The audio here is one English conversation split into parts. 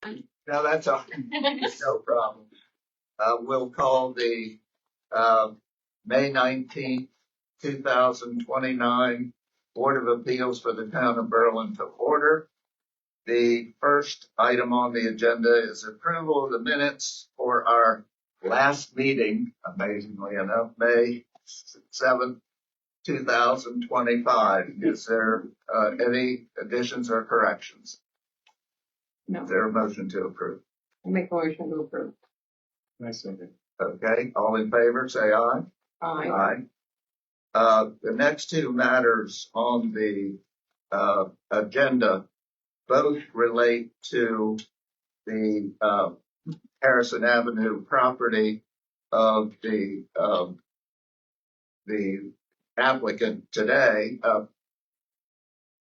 No, that's all. No problem. We'll call the May 19th, 2029 Board of Appeals for the Town of Berlin to order. The first item on the agenda is approval of the minutes for our last meeting, amazingly enough, May 7th, 2025. Is there any additions or corrections? No. Is there a motion to approve? I'll make a motion to approve. Nice of it. Okay, all in favor, say aye. Aye. The next two matters on the agenda both relate to the Harrison Avenue property of the applicant today.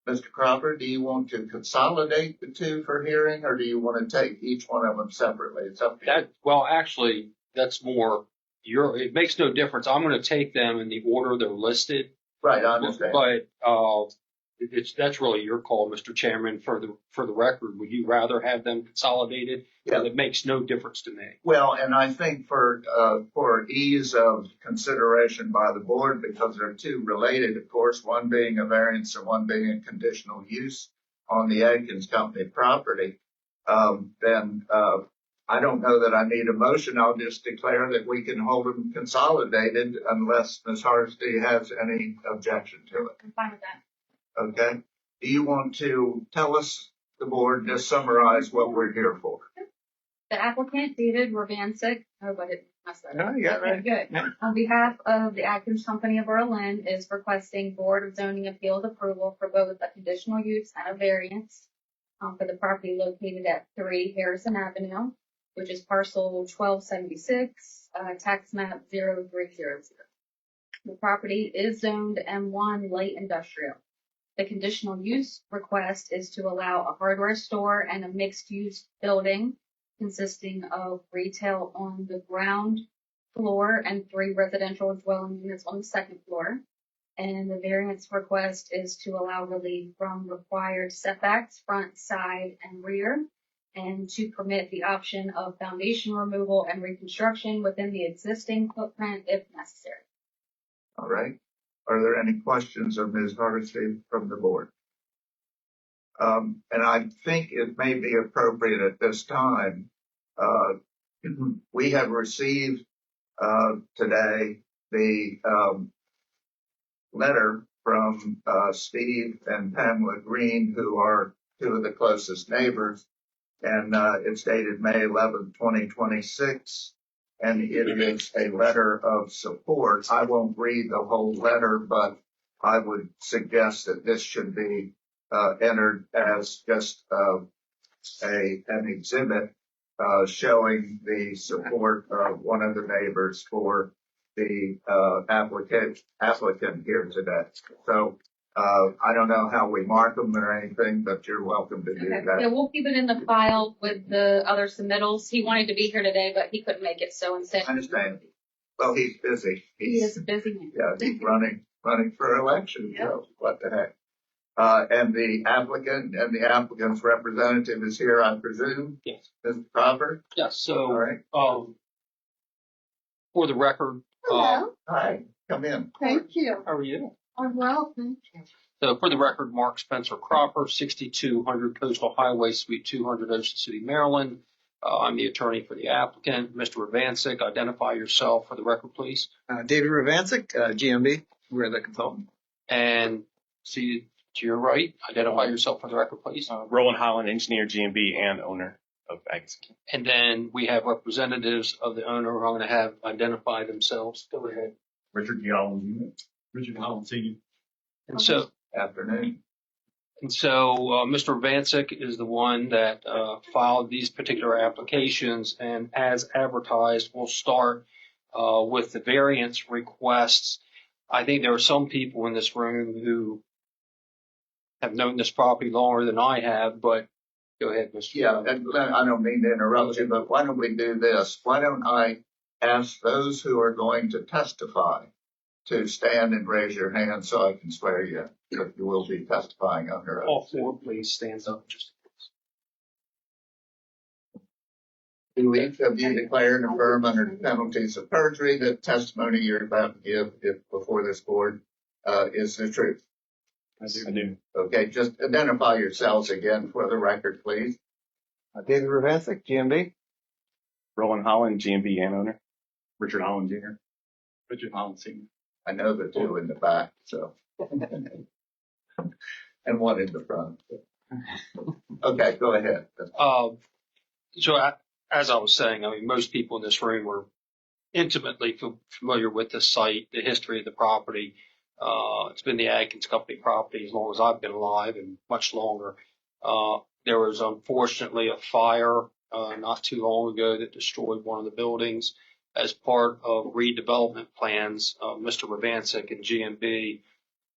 Mr. Crawford, do you want to consolidate the two for hearing, or do you want to take each one of them separately? It's up to you. Well, actually, that's more it makes no difference. I'm going to take them in the order they're listed. Right, I understand. But that's really your call, Mr. Chairman. For the record, would you rather have them consolidated? Yeah. It makes no difference to me. Well, and I think for ease of consideration by the board, because they're two related, of course, one being a variance and one being a conditional use on the Adkins Company property, then I don't know that I need a motion. I'll just declare that we can hold them consolidated unless Ms. Hardesty has any objection to it. I'm fine with that. Okay. Do you want to tell us, the board, just summarize what we're here for? The applicant, David Ravancic, oh, but it messed up. No, you got it right. Good. On behalf of the Adkins Company of Berlin, is requesting Board of Zoning Appeals approval for both a conditional use and a variance for the property located at 3 Harrison Avenue, which is parcel 1276, tax map 0300. The property is zoned M1 light industrial. The conditional use request is to allow a hardware store and a mixed-use building consisting of retail on the ground floor and 3 residential dwelling units on the second floor. And the variance request is to allow relief from required setbacks, front, side, and rear, and to permit the option of foundation removal and reconstruction within the existing footprint if necessary. All right. Are there any questions of Ms. Hardesty from the board? And I think it may be appropriate at this time. We have received today the letter from Steve and Pamela Green, who are two of the closest neighbors, and it's dated May 11, 2026. And it is a letter of support. I won't read the whole letter, but I would suggest that this should be entered as just an exhibit showing the support of one of the neighbors for the applicant here today. So I don't know how we mark them or anything, but you're welcome to do that. Yeah, we'll keep it in the file with the other submittals. He wanted to be here today, but he couldn't make it, so instead. I understand. Well, he's busy. He is a busy man. Yeah, he's running for election. Yep. So what the heck? And the applicant and the applicant's representative is here, I presume. Yes. Mr. Crawford? Yes. So, All right. For the record, Hello. Hi, come in. Thank you. how are you? I'm well, thank you. So for the record, Mark Spencer Cropper, 6200 Coastal Highway, Suite 200, Ocean City, Maryland. I'm the attorney for the applicant. Mr. Ravancic, identify yourself for the record, please. David Ravancic, GMB. We're the consultant. And see to your right, identify yourself for the record, please. Roland Holland, engineer, GMB, and owner of Adkins. And then we have representatives of the owner who are going to have identify themselves. Go ahead. Richard Holland, Richard Holland, Senior. And so, Afternoon. Mr. Ravancic is the one that filed these particular applications, and as advertised, we'll start with the variance requests. I think there are some people in this room who have known this property longer than I have, but go ahead, Mr. Yeah, and I don't mean to interrupt you, but why don't we do this? Why don't I ask those who are going to testify to stand and raise your hand so I can swear you that you will be testifying under oath. All four, please stand up. Just Do each of you declare and affirm under the penalties of perjury that testimony you're about to give before this board is the truth? I do. Okay, just identify yourselves again for the record, please. David Ravancic, GMB. Roland Holland, GMB and owner. Richard Holland Jr. Richard Holland Sr. I know the two in the back, so. And one in the front. Okay, go ahead. As I was saying, I mean, most people in this room are intimately familiar with the site, the history of the property. It's been the Adkins Company property as long as I've been alive and much longer. There was unfortunately a fire not too long ago that destroyed one of the buildings. As part of redevelopment plans, Mr. Ravancic and GMB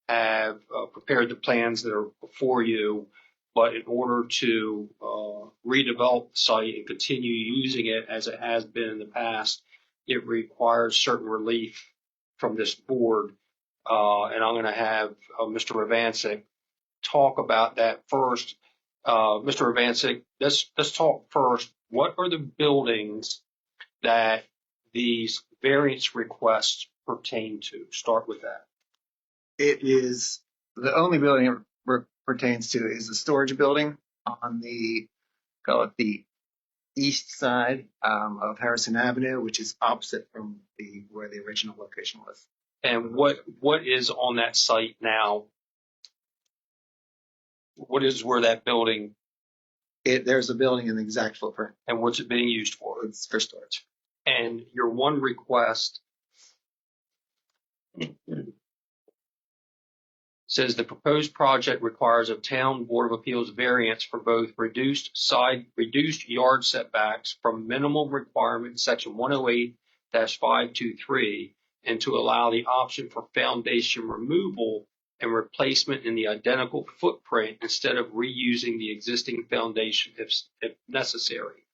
have prepared the plans that are before you. But in order to redevelop the site and continue using it as it has been in the past, it requires certain relief from this board. And I'm going to have Mr. Ravancic talk about that first. Mr. Ravancic, let's talk first. What are the buildings that these variance requests pertain to? Start with that. It is the only building it pertains to is the storage building on the, call it the east side of Harrison Avenue, which is opposite from where the original location was. And what is on that site now? What is where that building, There's a building in the exact footprint. and what's it being used for? It's for storage. And your one request says the proposed project requires a town board of appeals variance for both reduced yard setbacks from minimum requirement section 108-523 and to allow the option for foundation removal and replacement in the identical footprint instead of reusing the existing foundation if necessary.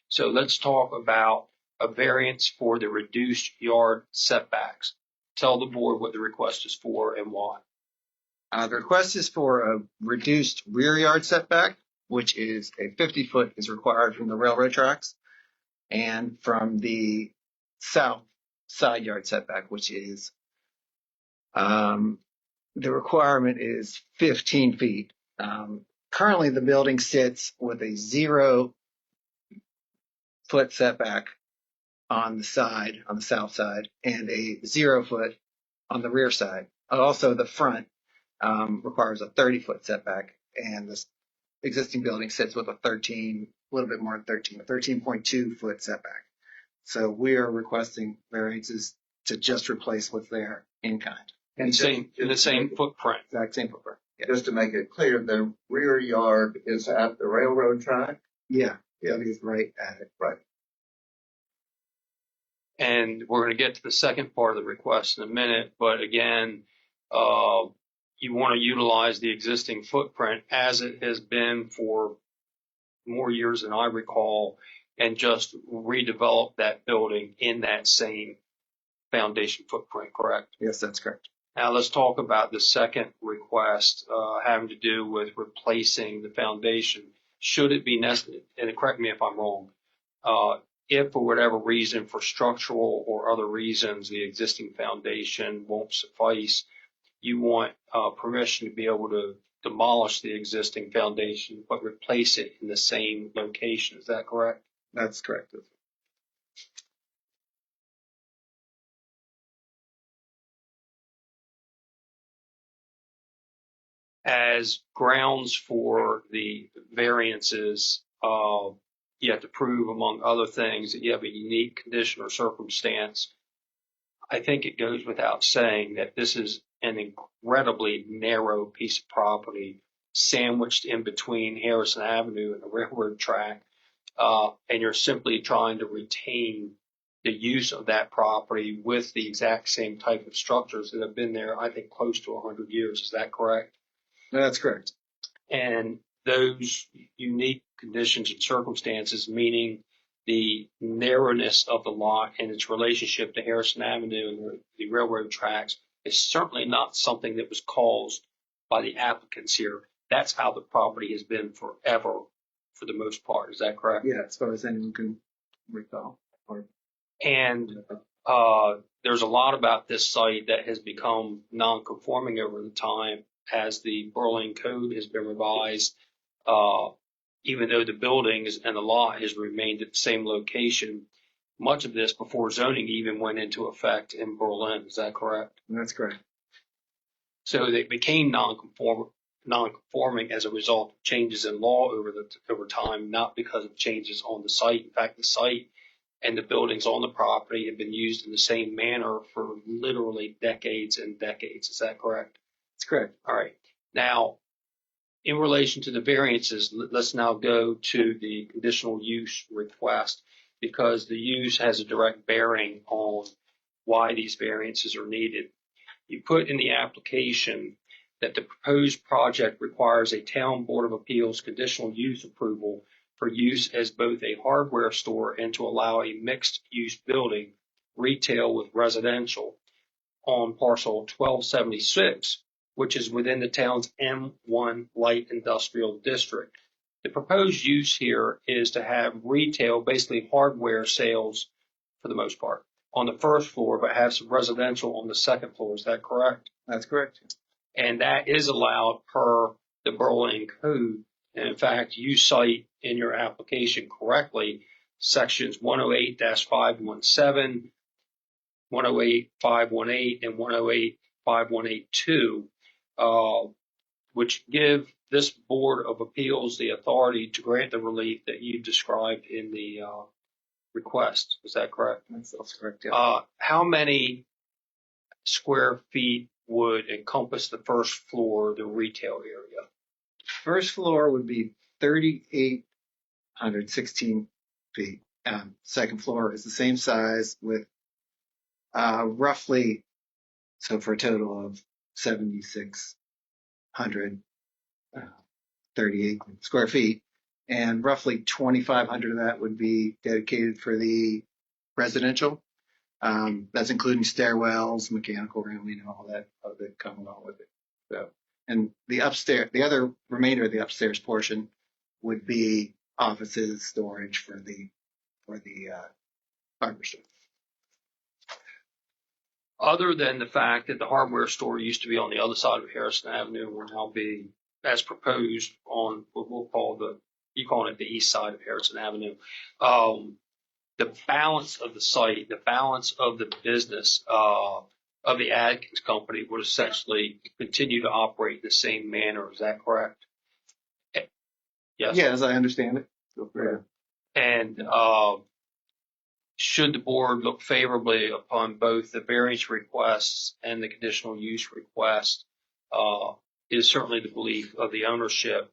So let's talk about a variance for the reduced yard setbacks. Tell the board what the request is for and why. The request is for a reduced rear yard setback, which is a 50-foot is required from the railroad tracks, and from the south side yard setback, which is the requirement is 15 feet. Currently, the building sits with a 0-foot setback on the side, on the south side, and a 0-foot on the rear side. Also, the front requires a 30-foot setback, and this existing building sits with a 13.2-foot setback. So we are requesting variances to just replace what's there in kind. In the same footprint. Exact same footprint. Yeah. Just to make it clear, the rear yard is at the railroad track? Yeah. It is right at it. Right. And we're going to get to the second part of the request in a minute. But again, you want to utilize the existing footprint as it has been for more years than I recall and just redevelop that building in that same foundation footprint, correct? Yes, that's correct. Now let's talk about the second request having to do with replacing the foundation. Should it be necessary, and correct me if I'm wrong, if for whatever reason, for structural or other reasons, the existing foundation won't suffice, you want permission to be able to demolish the existing foundation but replace it in the same location. Is that correct? That's correct. As grounds for the variances, you have to prove, among other things, that you have a unique condition or circumstance. I think it goes without saying that this is an incredibly narrow piece of property sandwiched in between Harrison Avenue and the railroad track, and you're simply trying to retain the use of that property with the exact same type of structures that have been there, I think, close to 100 years. Is that correct? That's correct. And those unique conditions and circumstances, meaning the narrowness of the lot and its relationship to Harrison Avenue and the railroad tracks, is certainly not something that was caused by the applicants here. That's how the property has been forever, for the most part. Is that correct? Yeah, as far as anyone can recall. And there's a lot about this site that has become non-conforming over the time as the Berlin Code has been revised. Even though the buildings and the lot has remained at the same location, much of this before zoning even went into effect in Berlin. Is that correct? That's correct. So they became non-conforming as a result of changes in law over time, not because of changes on the site. In fact, the site and the buildings on the property have been used in the same manner for literally decades and decades. Is that correct? That's correct. All right. Now, in relation to the variances, let's now go to the conditional use request, because the use has a direct bearing on why these variances are needed. You put in the application that the proposed project requires a town board of appeals conditional use approval for use as both a hardware store and to allow a mixed use building, retail with residential, on parcel 1276, which is within the town's M1 light industrial district. The proposed use here is to have retail, basically hardware sales for the most part, on the first floor, but have some residential on the second floor. Is that correct? That's correct. And that is allowed per the Berlin Code. And in fact, you cite in your application correctly sections 108-517, 108-518, and 108-5182, which give this Board of Appeals the authority to grant the relief that you described in the request. Is that correct? That's correct. Yeah. How many square feet would encompass the first floor, the retail area? First floor would be 3,816 feet. Second floor is the same size with roughly, so for a total of 7,638 square feet. And roughly 2,500 of that would be dedicated for the residential. That's including stairwells, mechanical room, all that come along with it. So, and the other remainder of the upstairs portion would be offices, storage for the hardware store. Other than the fact that the hardware store used to be on the other side of Harrison Avenue, will now be, as proposed, on what we'll call you call it the east side of Harrison Avenue. The balance of the site, the balance of the business of the Adkins company would essentially continue to operate in the same manner. Is that correct? Yes. Yeah, as I understand it. Go for it. And should the board look favorably upon both the variance requests and the conditional use request, is certainly the belief of the ownership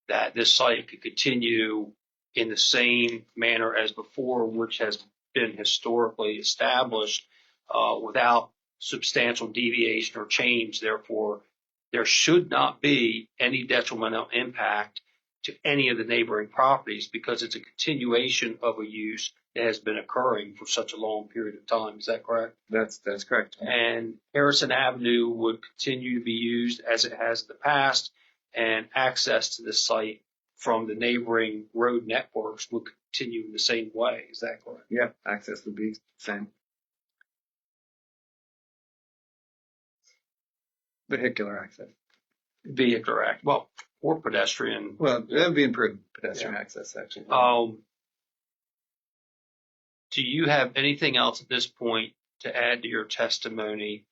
that this site could continue in the same manner as before, which has been historically established, without substantial deviation or change. Therefore, there should not be any detrimental impact to any of the neighboring properties, because it's a continuation of a use that has been occurring for such a long period of time. Is that correct? That's correct. And Harrison Avenue would continue to be used as it has in the past, and access to the site from the neighboring road networks would continue in the same way. Is that correct? Yep, access would be the same. Vehicular access. Vehicular act, well, or pedestrian. Well, that would be improved pedestrian access, actually. Do you have anything else at this point to add to your testimony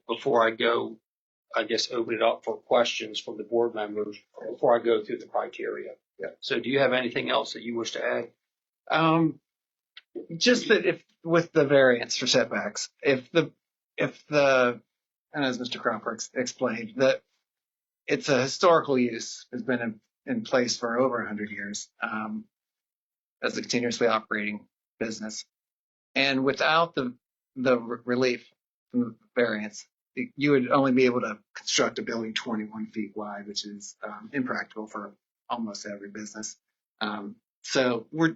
before I go, I guess, open it up for questions from the board members before I go through the criteria? Yeah. So do you have anything else that you wish to add? Just that if with the variance for setbacks, if the and as Mr. Cropper explained, that it's a historical use, has been in place for over 100 years as a continuously operating business, and without the relief from the variance, you would only be able to construct a building 21 feet wide, which is impractical for almost every business. So we're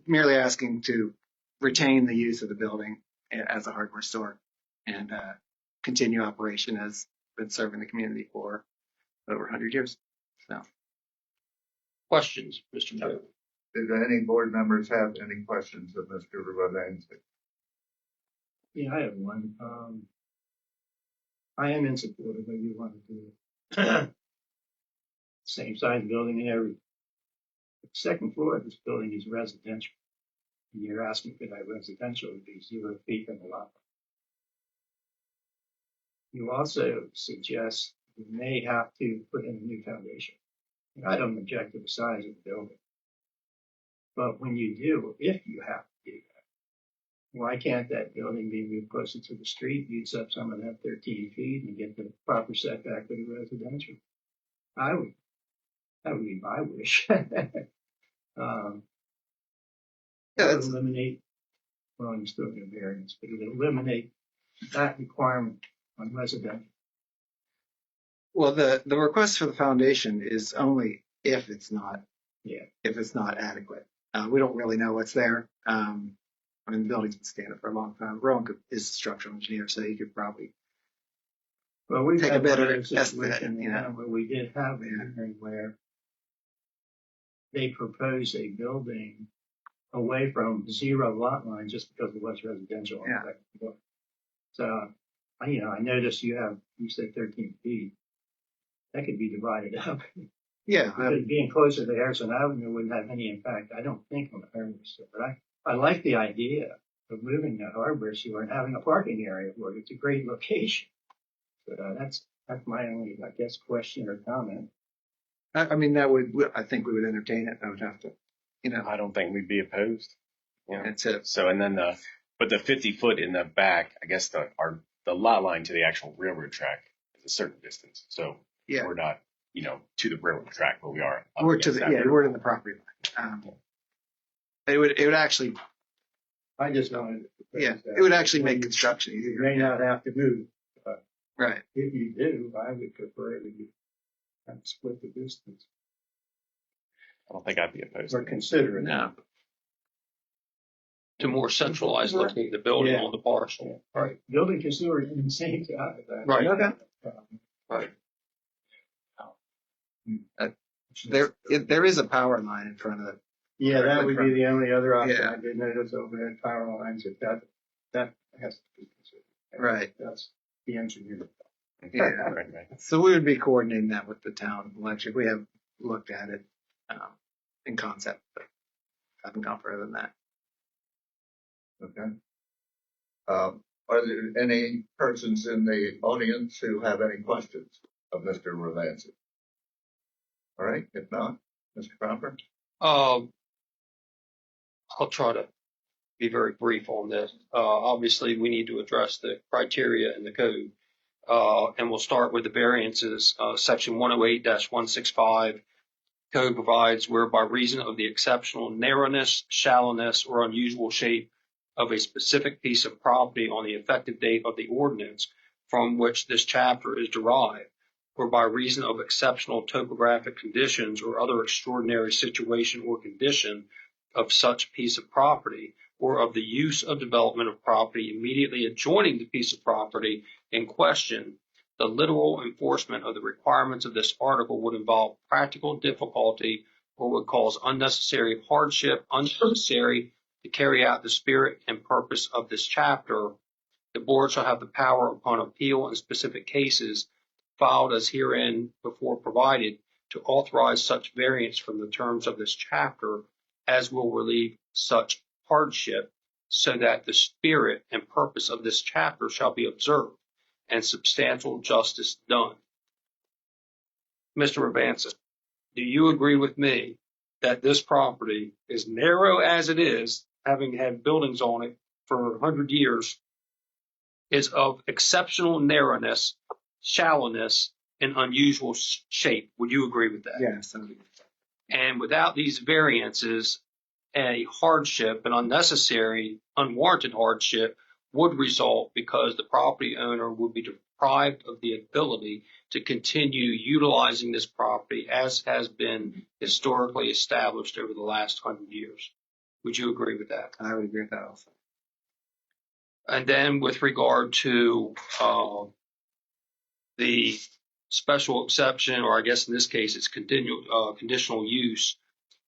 merely asking to retain the use of the building as a hardware store and continue operation as been serving the community for over 100 years. So, Questions, Mr. Poe? Do any board members have any questions of Mr. Ravansky? Yeah, I have one. I am in support of what you want to do. Same size building and everything. The second floor of this building is residential. And you're asking for that residential to be 0 feet from the lot. You also suggest you may have to put in a new foundation. And I don't object to the size of the building. But when you do, if you have to do that, why can't that building be moved closer to the street, use up some of that 13 feet and get the proper setback for the residential? That would be my wish. Yeah, that's, Eliminate, well, I'm still going to variance, but it would eliminate that requirement on residential. well, the request for the foundation is only if it's not, Yeah. if it's not adequate. We don't really know what's there. I mean, the building's been standing for a long time. Rowan is a structural engineer, so he could probably, Well, we've Take a had better one other estimate, situation, you know. where we did have a hearing where they proposed a building away from 0 lot line just because it was residential on the Yeah. second floor. So, I noticed you said 13 feet. That could be divided up. yeah, Because being closer to Harrison Avenue wouldn't have any impact, I don't think, on the harbor store. But I like the idea of moving the harbor store and having a parking area for it. It's a great location. But that's my only, I guess, question or comment. I mean, I think we would entertain it. I would have to, I don't think we'd be opposed. You know, that's it. so, and then but the 50 foot in the back, I guess the lot line to the actual railroad track is a certain distance. So Yeah. we're not, to the railroad track, but we are. up We're to against the, that yeah, railroad. we're in the property line. It would actually, I just wanted to propose yeah, that. it would actually make construction You easier. may not have to move. Right. If you do, I would prefer that you have to split the distance I don't think I'd be opposed. or to it. consider it. No. To more centralize looking at the building Yeah. on the parcel. All right, building and sewer is in the same side. Right. Okay. Right. There is a power line in front of it. Yeah, that would be the only other option. Yeah. I did notice overhead power lines, if that has to be considered. Right. That's the engineer. Yeah. Right, right. So we would be coordinating that with the town electric. We have looked at it in concept, but haven't gone further than that. Okay. Are there any persons in the audience who have any questions of Mr. Ravansky? All right, if not, Mr. Cropper? I'll try to be very brief on this. Obviously, we need to address the criteria in the code. And we'll start with the variances. Section 108-165 code provides where by reason of the exceptional narrowness, shallowness, or unusual shape of a specific piece of property on the effective date of the ordinance from which this chapter is derived, or by reason of exceptional topographic conditions or other extraordinary situation or condition of such piece of property, or of the use of development of property immediately adjoining the piece of property in question, the literal enforcement of the requirements of this article would involve practical difficulty or would cause unnecessary hardship, unnecessary to carry out the spirit and purpose of this chapter. The board shall have the power upon appeal in specific cases filed as herein before provided to authorize such variance from the terms of this chapter as will relieve such hardship, so that the spirit and purpose of this chapter shall be observed and substantial justice done. Mr. Ravansky, do you agree with me that this property, as narrow as it is, having had buildings on it for 100 years, is of exceptional narrowness, shallowness, and unusual shape? Would you agree with that? Yes. And without these variances, a hardship, an unnecessary, unwarranted hardship would result because the property owner would be deprived of the ability to continue utilizing this property as has been historically established over the last 100 years. Would you agree with that? I would agree with that also. And then with regard to the special exception, or I guess in this case it's conditional use,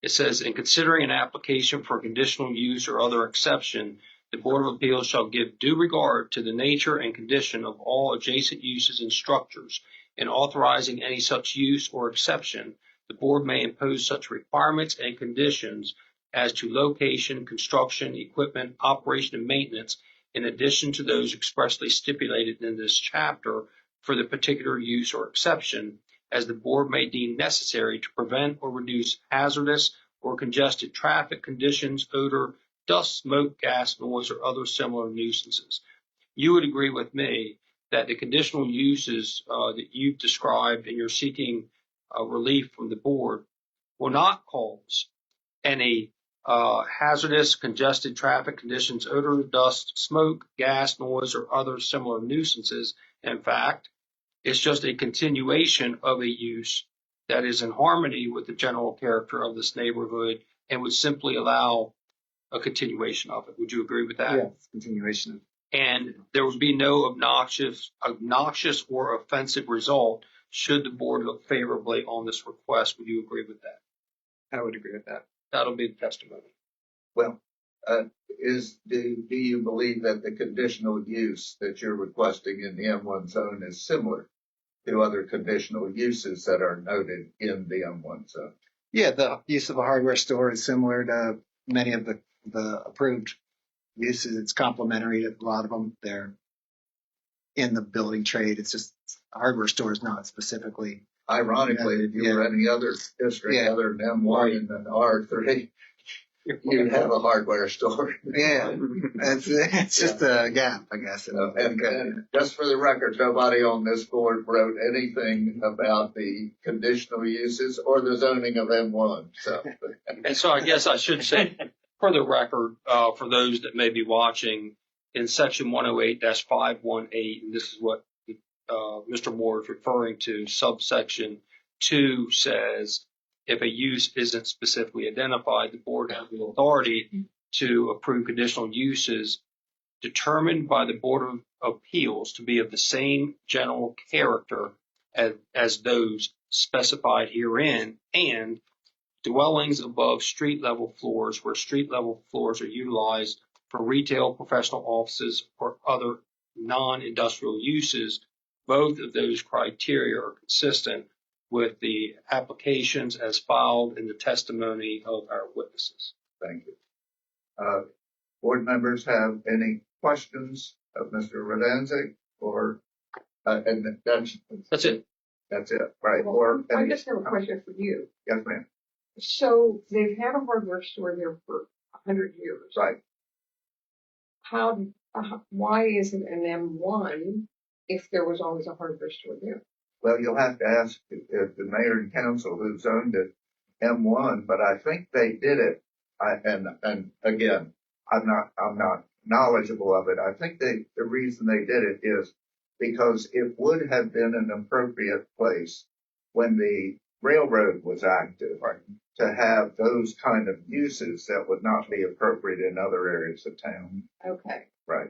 It says, in considering an application for conditional use or other exception, the Board of Appeals shall give due regard to the nature and condition of all adjacent uses and structures. In authorizing any such use or exception, the board may impose such requirements and conditions as to location, construction, equipment, operation, and maintenance, in addition to those expressly stipulated in this chapter for the particular use or exception, as the board may deem necessary to prevent or reduce hazardous or congested traffic conditions, odor, dust, smoke, gas, noise, or other similar nuisances. You would agree with me that the conditional uses that you've described and you're seeking relief from the board will not cause any hazardous, congested traffic conditions, odor, dust, smoke, gas, noise, or other similar nuisances. In fact, it's just a continuation of a use that is in harmony with the general character of this neighborhood and would simply allow a continuation of it. Would you agree with that? Yes, continuation. And there would be no obnoxious or offensive result should the board look favorably on this request. Would you agree with that? I would agree with that. That'll be the testimony. Well, do you believe that the conditional use that you're requesting in the M1 zone is similar to other conditional uses that are noted in the M1 zone? Yeah, the use of a hardware store is similar to many of the approved uses. It's complementary to a lot of them. They're in the building trade. It's just a hardware store is not specifically. Ironically, if you were any other district other than M1 and then R3, you have a hardware store. Yeah, it's just a gap, I guess. And just for the record, nobody on this board wrote anything about the conditional uses or the zoning of M1. So, And so I guess I should say, for the record, for those that may be watching, in section 108-518, and this is what Mr. Moore is referring to, subsection 2 says, if a use isn't specifically identified, the board has the authority to approve conditional uses determined by the Board of Appeals to be of the same general character as those specified herein, and dwellings above street level floors where street level floors are utilized for retail, professional offices, or other non-industrial uses. Both of those criteria are consistent with the applications as filed in the testimony of our witnesses. thank you. Board members have any questions of Mr. Radanzik or, and That's it. That's it, right? Or I just have a question for you. yes, ma'am. So they've had a hardware store there for 100 years. Right. Why isn't an M1 if there was always a hardware store there? Well, you'll have to ask the mayor and council who zoned it M1, but I think they did it. And again, I'm not knowledgeable of it. I think the reason they did it is because it would have been an appropriate place when the railroad was active, right, to have those kind of uses that would not be appropriate in other areas of town. Okay. Right.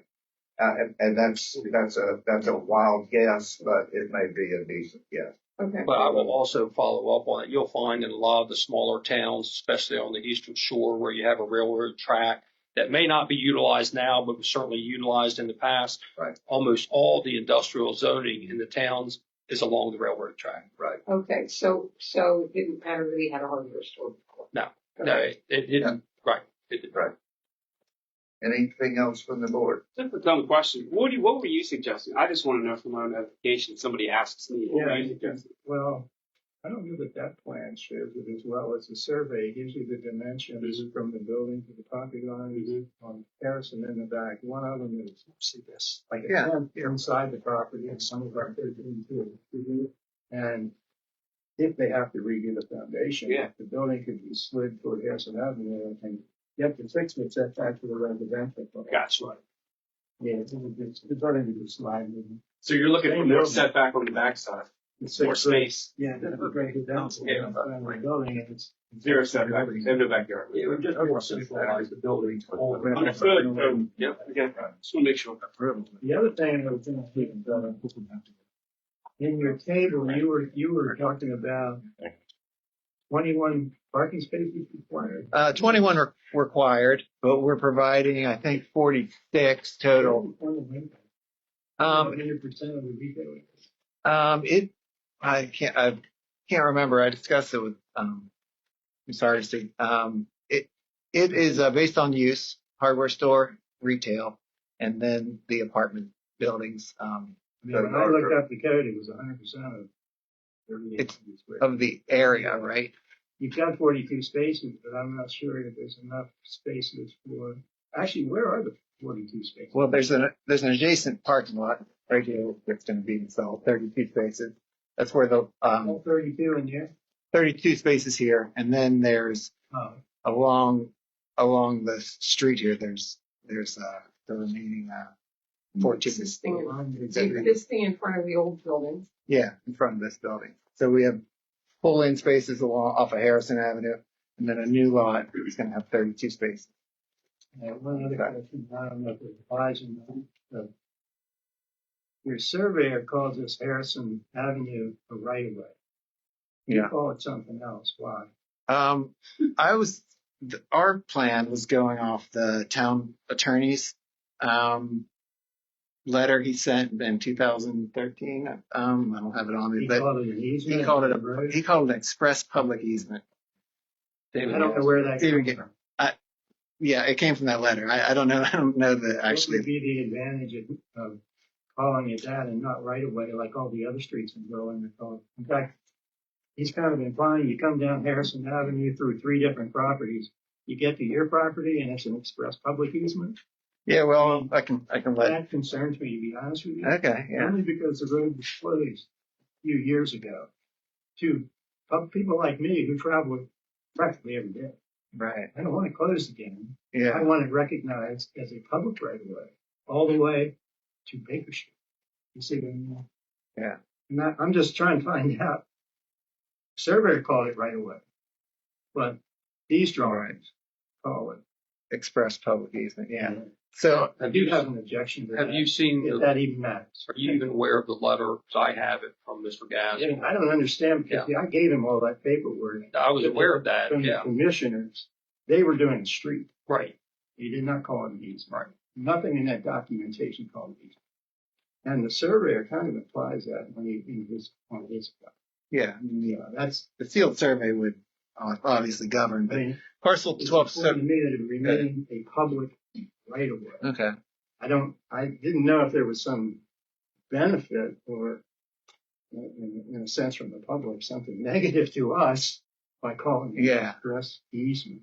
And that's a wild guess, but it may be a decent guess. Okay. But I will also follow up on it. You'll find in a lot of the smaller towns, especially on the eastern shore where you have a railroad track that may not be utilized now, but was certainly utilized in the past. Right. Almost all the industrial zoning in the towns is along the railroad track. Right. Okay. So it didn't matter that he had a hardware store before. No, it didn't. Right. It didn't. Right. Anything else from the board? Just a dumb question. What were you suggesting? I just want to know from my own edification. Somebody asks me, what were you suggesting? Well, I don't know that that plan shows it as well as the survey. It gives you the dimensions from the building to the property line on Harrison in the back. One of them is, see this, like a fence inside the property, and some of our 13 too. And if they have to redo the foundation, the building could be slid toward Harrison Avenue and get the 6 foot setback to the residential. Gotcha. Yeah, it's going to be sliding. So you're looking for more setback on the backside, more space. Yeah, that's a great example. Yeah. The building and it's Zero setback. They have no backyard. it would just more centralize the building. Understood. Yep. Okay. Just want to make sure. The other thing I was thinking, in your table, you were talking about 21 parking spaces required. 21 required, but we're providing, I think, 46 total. 100% Um, of the retail. I can't remember. I discussed it with, I'm sorry to say, it is based on use, hardware store, retail, and then the apartment buildings, I mean, when I looked up the code, it was 100% of 38 It's square. of the area, right? You've got 42 spaces, but I'm not sure if there's enough spaces for, actually, where are the 42 spaces? Well, there's an adjacent parking lot right here that's going to be installed, 32 spaces. That's where the, All 32 in here? 32 spaces here, and then there's Oh, along the street here, there's the remaining 14. Existing in front of the old buildings. Yeah, in front of this building. So we have pull-in spaces along off of Harrison Avenue, and then a new lot is going to have 32 spaces. one other question, I don't know if it applies or not. Your surveyor calls this Harrison Avenue a right of way. You Yeah. call it something else. Why? Our plan was going off the town attorney's letter he sent in 2013. I don't have it on me, He but called it an easement. he called it an express public easement. I don't know where that David, came from. Yeah, it came from that letter. I don't know. I don't know the What actually. would be the advantage of calling it that and not right of way like all the other streets in Berlin are called? In fact, he's kind of implying you come down Harrison Avenue through 3 different properties. You get to your property and it's an express public easement. Yeah, well, I can let. That concerns me, to be honest with you. Okay, yeah, Only because the road was closed a few years ago to people like me who travel it practically every day. right, I don't want it closed again. I yeah, want it recognized as a public right of way, all the way to Baker Street. You see what I mean? yeah. And I'm just trying to find out. Surveyor called it right of way, but these drawings call it. Express public easement. Yeah. So I do have an objection to that. Have you seen, If that even matters. are you even aware of the letter? 'Cause I have it from Mr. Gaz. I don't understand because I gave him all that paperwork. I was aware of that, From the yeah. commissioners, they were doing the street. Right. He did not call it an easement. Right. Nothing in that documentation called it easement. And the surveyor kind of implies that when on his. yeah, I mean, That's, the field survey would obviously govern, I but mean, parcel it's 12. important to me that it would remain a public right of way. Okay. I didn't know if there was some benefit or in a sense from the public, something negative to us by calling it Yeah. express easement.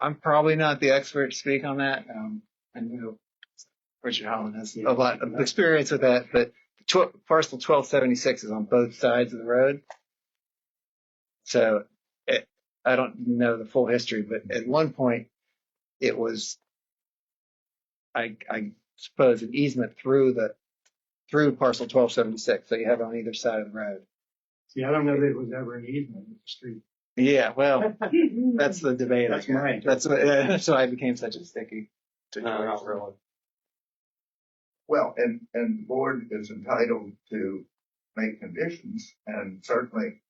I'm probably not the expert to speak on that. I know Richard Holland has a lot of experience with that, but parcel 1276 is on both sides of the road. So I don't know the full history, but at one point it was, I suppose, an easement through parcel 1276. So you have it on either side of the road. See, I don't know that it was ever an easement in the street. Yeah, well, that's the debate. That's I guess. my That's why it became such a sticky situation. not really. Well, and the board is entitled to make conditions, and certainly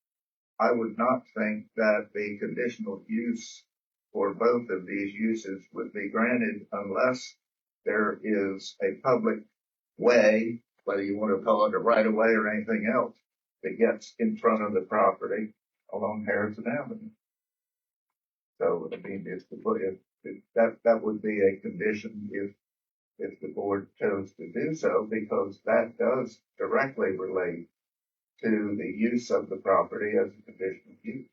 I would not think that the conditional use for both of these uses would be granted unless there is a public way, whether you want to call it a right of way or anything else, that gets in front of the property along Harrison Avenue. So, I mean, that would be a condition if the board chose to do so, because that does directly relate to the use of the property as a conditional use.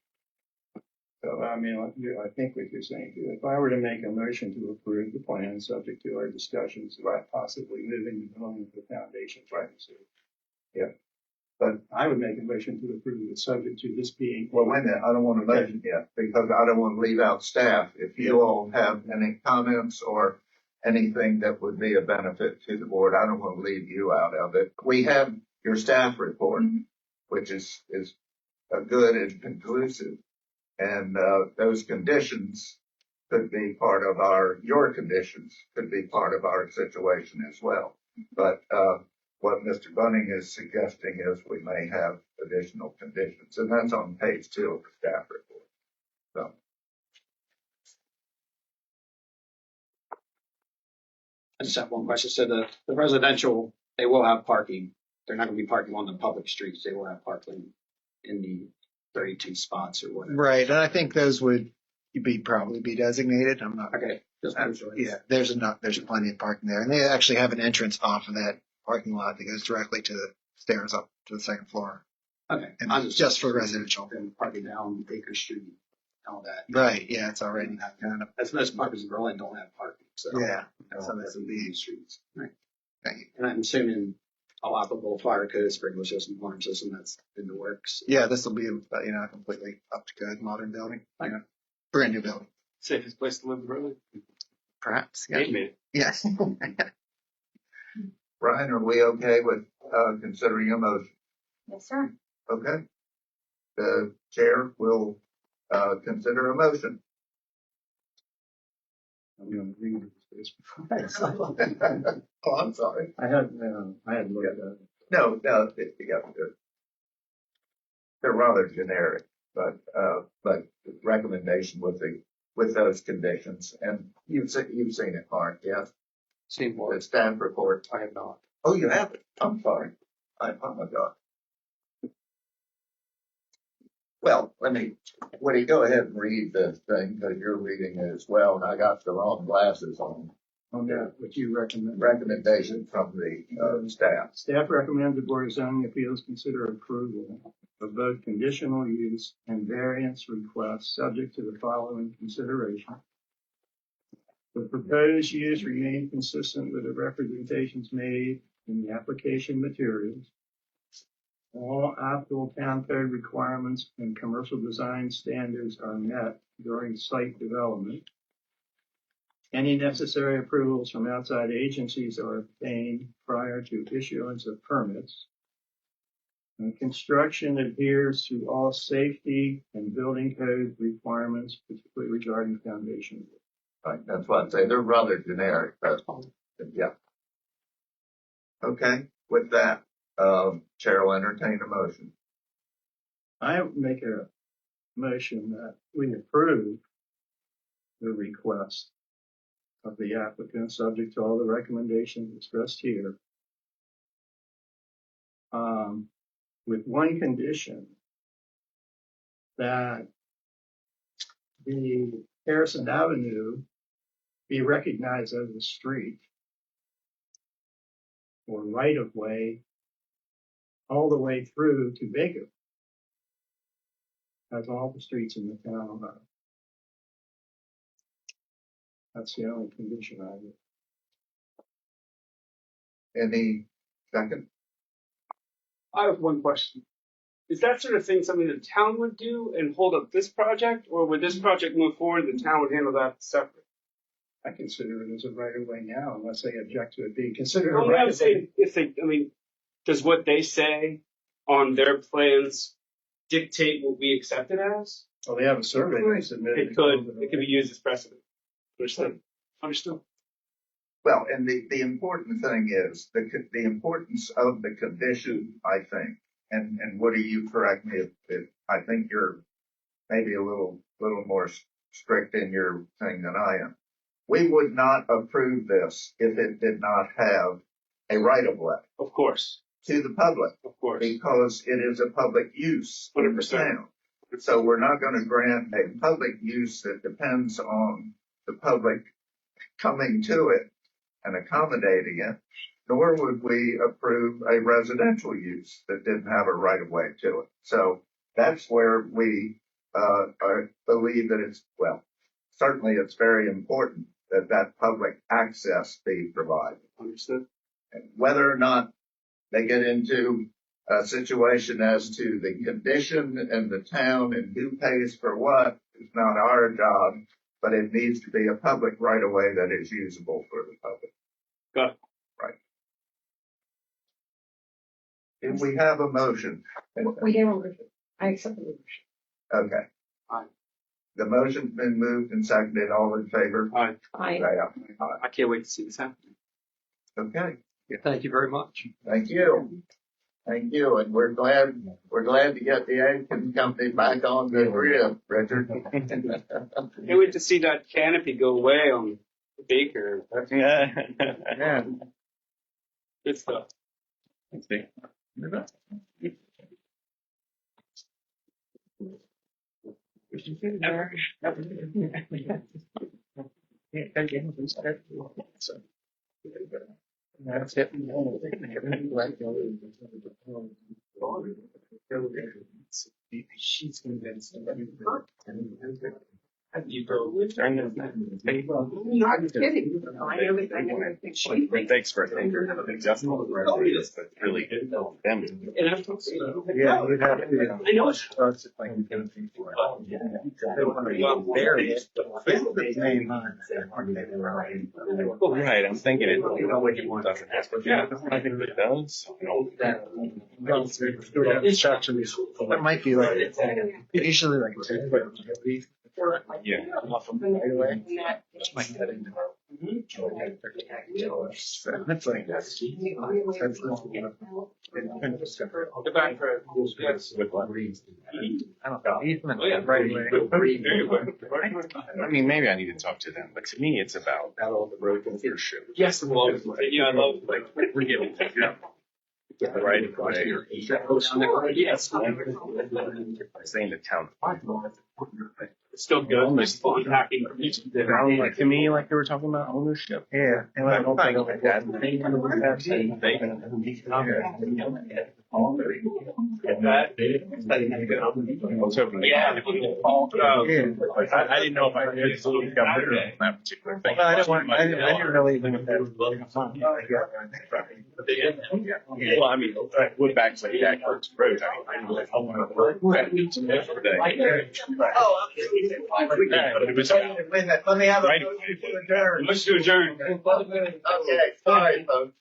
So, I mean, I think what you're saying too, if I were to make a motion to approve the plan subject to our discussions about possibly moving the building to the foundation. Right. Yeah. But I would make a motion to approve it subject to this being. well, wait a minute, I don't want to motion yet, because I don't want to leave out staff. If you all have any comments or anything that would be a benefit to the board, I don't want to leave you out of it. We have your staff report, which is good and conclusive. And those conditions could be part of your conditions could be part of our situation as well. But what Mr. Bunning is suggesting is we may have additional conditions, and that's on page 2 of the staff report. So, I just have one question. So the residential, they will have parking. They're not gonna be parking on the public streets. They will have parking in the 32 spots or whatever. Right, and I think those would probably be designated. I'm not. Okay, just making sure. Yeah, there's plenty of parking there, and they actually have an entrance off of that parking lot that goes directly to the stairs up to the second floor. Okay. And I'm just for residential. And parking down Baker Street, all that. Right, yeah, it's already kind of. That's most parkers in Berlin don't have parking, so. Yeah, So so that's that would in the be. streets. Right. Thank you. And I'm assuming all applicable fire code, sprinkler system, alarm system, that's in the works. Yeah, this will be a completely up to code modern building, brand new building, Safest place to live in Berlin. perhaps. Yeah. Amen. Yes. Brian, are we okay with considering a motion? Yes, sir. Okay. The chair will consider a motion. I'm going to read this. Oh, I'm sorry. I had looked at it. No, they're rather generic, but recommendation with those conditions. And you've seen it, Mark, yes? Same The board. staff report. I have not. Oh, you haven't? I'm sorry. I apologize. Well, Woody, go ahead and read the thing, because you're reading it as well, and I got the wrong glasses on. On that, what you recommend. Recommendation from the staff. Staff recommends the Board of Zoning Appeals consider approval of both conditional use and variance requests subject to the following consideration. The proposed use remain consistent with the representations made in the application materials. All applicable town code requirements and commercial design standards are met during site development. Any necessary approvals from outside agencies are obtained prior to issuance of permits. And construction adheres to all safety and building code requirements, particularly regarding foundation. Right, that's what I'm saying. They're rather generic, but yeah. Okay, with that, Chair will entertain a motion. I make a motion that we approve the request of the applicant, subject to all the recommendations expressed here. With one condition, that the Harrison Avenue be recognized as a street or right of way all the way through to Baker, as all the streets in the town are. That's the only condition I would. Any second? I have one question. Is that sort of thing something the town would do and hold up this project, or would this project move forward and the town would handle that separate? I consider it as a right of way now, unless they object to it being considered a Well, right I'm of way. saying if they, I mean, does what they say on their plans dictate what we accept it as? Well, they have a survey they submitted. It could be used as precedent. Understood. Well, and the important thing is the importance of the condition, I think, and Woody, you correct me if I think you're maybe a little more strict in your thing than I am. We would not approve this if it did not have a right of way Of course. to the public, Of course. because it is a public use in the 100%. town. So we're not going to grant a public use that depends on the public coming to it and accommodating it, nor would we approve a residential use that didn't have a right of way to it. So that's where we believe that certainly it's very important that public access be provided. Understood. And whether or not they get into a situation as to the condition and the town and who pays for what is not our job, but it needs to be a public right of way that is usable for the public. Got it. Right. If we have a motion. We gave a motion. I accept the motion. Okay. Aye. The motion's been moved and seconded. All in favor? All right. I Say aye. I can't wait to see this happen. Okay. Thank you very much. Thank you. Thank you, and we're glad to get the Atkins company back on the grid, Richard. Can't wait to see that canopy go away on Baker. Yeah. Good stuff. That's it. She's convinced. Turn this Not kidding. I know that I think she thinks. Thanks for adjustment, but really them. And I'm Yeah, you'd have to. I know it's It's like you can think for it. They want to bury it. The main line. Right, I'm thinking it doesn't have to. Yeah, I think it does. Instructions. That might be like, usually like 2 foot. Yeah. Right away. That's like that's the back for yes. With what? I don't know. Even Oh, yeah. right away. Very well. I mean, maybe I need to talk to them, but to me, it's about ownership. Yes, well, yeah, I love Like, we're giving the right of way. yes. Saying the town. It's still good. Almost Hacking. Like, to me, like they were talking about ownership. Yeah. And I don't think Like that. I was hoping. Yeah. I didn't know if I could still become better on that particular thing. Well, I didn't really think of that. Well, I mean, we're back like that Kurt's Road. I know that. Let me have a Right. motion to adjourn. Let's do adjourn. Okay, sorry, folks.